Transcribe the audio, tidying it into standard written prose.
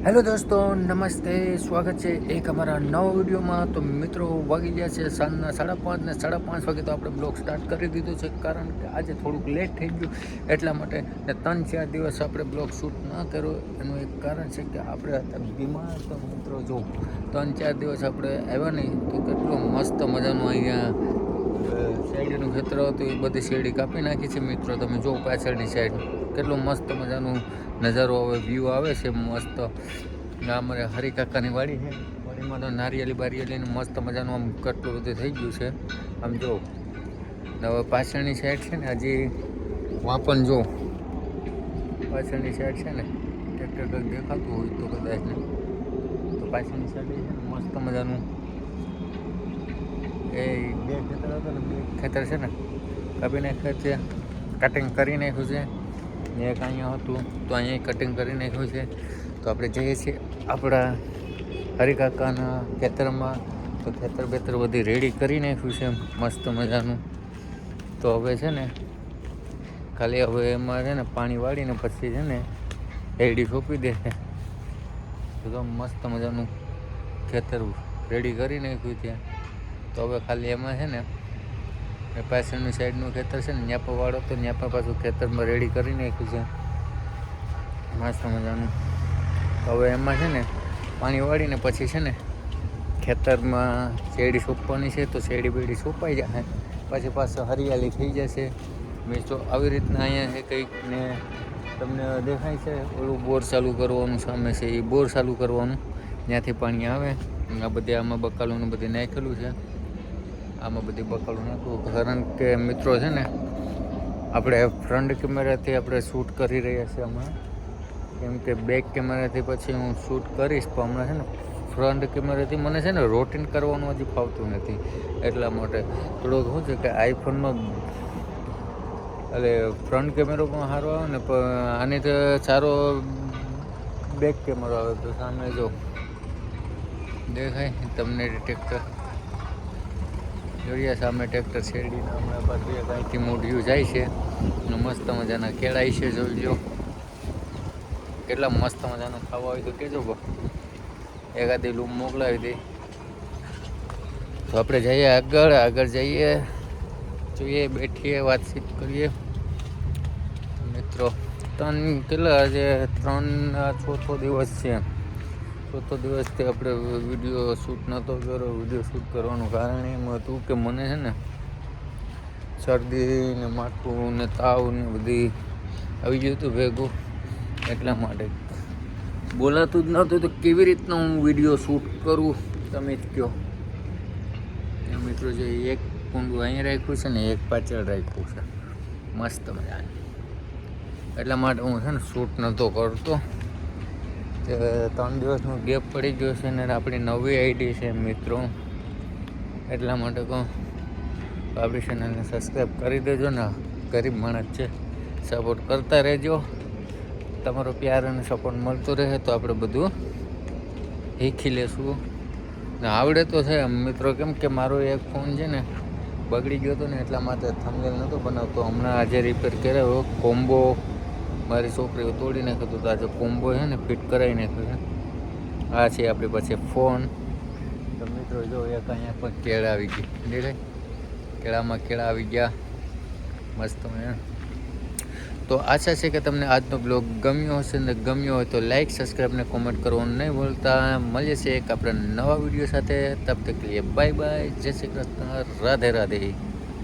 Hello દોસ્તો, નમસ્તે. સ્વાગત છે એક અમારા નવા વિડીયોમાં. તો મિત્રો, વાગી ગયા છે સાંજના 5:30 ને 5:30 વાગે તો આપણે બ્લોગ સ્ટાર્ટ કરી દીધો છે, કારણ કે આજે થોડુંક લેટ થઈ ગયું એટલા માટે. ને 3-4 દિવસ આપણે બ્લોગ શૂટ ન કર્યો એનું એક કારણ છે કે આપણે હતા બીમાર. તો મિત્રો જો 3-4 દિવસ આપણે આવ્યા નહીં તો કેટલો મસ્ત મજાનું અહીંયા શેરડીનું ખેતર હતું, એ બધી શેરડી કાપી નાખી છે મિત્રો. તમે જો પાછળની સાઈડ કેટલો મસ્ત મજાનું નજારો આવે, વ્યૂ આવે છે મસ્ત. અમારે હરિકાકાની વાડી છે, વાડીમાં તો નારિયેલી બારિયેલીને મસ્ત મજાનું આમ કેટલું બધું થઈ ગયું છે. આમ જો હવે પાછળની સાઈડ છે ને, હજી વાં પણ જો પાછળની સાઈડ છે ને ટ્રેક્ટર કંઈક દેખાતું હોય તો કદાચ ને, તો પાછળની સાઈડ છે ને મસ્ત મજાનું એ 2 ખેતર હતા ને, 2 ખેતર છે ને કાપી નાખ્યા છે, કટિંગ કરી નાખ્યું છે. ને એક અહીંયા હતું તો અહીંયા કટિંગ કરી નાખ્યું છે. તો આપણે જઈએ છીએ આપણા હરિકાકાના ખેતરમાં. તો ખેતર બેતર બધી રેડી કરી નાખ્યું છે મસ્ત મજાનું. તો હવે છે ને ખાલી હવે એમાં છે ને પાણી વાળીને પછી છે ને રેડી સોંપી દેશે. તો મસ્ત મજાનું ખેતર રેડી કરી નાખ્યું છે. તો હવે ખાલી એમાં છે ને પાછળની સાઈડનું ખેતર છે ને ન્યાપા વાળો, તો ન્યાપા પાછું ખેતરમાં રેડી કરી નાખ્યું છે મસ્ત મજાનું. હવે એમાં છે ને પાણી વાળીને પછી છે ને ખેતરમાં શેરડી સોંપવાની છે. તો શેરડી બેડી સોંપાઈ જાય પછી પાછું હરિયાળી થઈ જશે. મિત્રો આવી રીતના અહીંયા છે કંઈક ને તમને દેખાય છે ઓલું બોર ચાલુ કરવાનું સામે છે, એ બોર ચાલુ કરવાનું, ત્યાંથી પાણી આવે. આ બધે આમાં બકાલું બધી નાખેલું છે, આમાં બધી બકાલું નાખવું, કારણ કે મિત્રો છે ને આપણે ફ્રન્ટ કેમેરાથી આપણે શૂટ કરી રહ્યા છીએ હમણાં, કેમ કે બેક કેમેરાથી પછી હું શૂટ કરીશ. પણ હમણાં છે ને ફ્રન્ટ કેમેરાથી મને છે ને રોટિન કરવાનું હજી ફાવતું નથી, એટલા માટે થોડુંક શું છે કે આઈફોનમાં એટલે ફ્રન્ટ કેમેરો પણ સારો આવે ને, પણ આની તો સારો બેક કેમેરો આવે. તો સામે જો દેખાય તમને ટ્રેક્ટર જોઈએ, સામે ટ્રેક્ટર શેરડીના હમણાં પાછું એક અહીંથી મોઢિયું જાય છે અને મસ્ત મજાના કેળાય છે. જોઈ લો કેટલા મસ્ત મજાના ખાવા હોય તો કહેજો, એકાદી લૂમ મોકલાવી દઈ. તો આપણે જઈએ આગળ જઈએ, જોઈએ, બેઠીએ, વાતચીત કરીએ મિત્રો. આજે 3-4 દિવસ છે. 4 દિવસથી આપણે વિડીયો શૂટ નહોતો કર્યો. વિડીયો શૂટ કરવાનું કારણ એમ હતું કે મને છે ને શરદી ને માથું ને તાવ ને બધી આવી ગયું હતું ભેગું, એટલા માટે બોલાતું જ નહોતું. તો કેવી રીતના હું વિડીયો શૂટ કરું તમે જ કહો. મિત્રો જે એક કુંડું અહીંયા રાખ્યું છે ને એક પાછળ રાખ્યું છે મસ્ત મજાનું, એટલા માટે હું છે ને શૂટ નહોતો કરતો. 3 દિવસનો ગેપ પડી ગયો છે ને આપણી નવી આઈડી છે મિત્રો, એટલા માટે કહું આપણી ચેનલને સબસ્ક્રાઈબ કરી દેજો ને. ગરીબ માણસ છે, સપોર્ટ કરતા રહેજો. તમારો પ્યાર અને સપોર્ટ મળતો રહે તો આપણે બધું શીખી લેશું ને આવડે તો છે મિત્રો. કેમ કે મારો એક ફોન છે ને બગડી ગયો હતો ને, એટલા માટે થંબનેલ નહોતો બનાવતો. હમણાં આજે રિપેર કરાવ્યો, કોમ્બો મારી છોકરીઓ તોડી નાખ્યો હતો, તો આજે કોમ્બો છે ને ફિટ કરાવી નાખ્યો છે. આ છે આપણી પાસે ફોન. તો મિત્રો જો એક અહીંયા પણ કેળા આવી ગઈ, દેખાય કેળામાં કેળા આવી ગયા મસ્ત. તો આશા છે કે તમને આજનો બ્લોગ ગમ્યો હશે, ને ગમ્યો હોય તો લાઈક, સબસ્ક્રાઈબ ને કોમેન્ટ કરવાનું નહીં ભૂલતા. મળીએ છીએ એક આપણે નવા વિડીયો સાથે. તબ તક લીએ બાય બાય, જય શ્રી કૃષ્ણ, રાધે રાધે.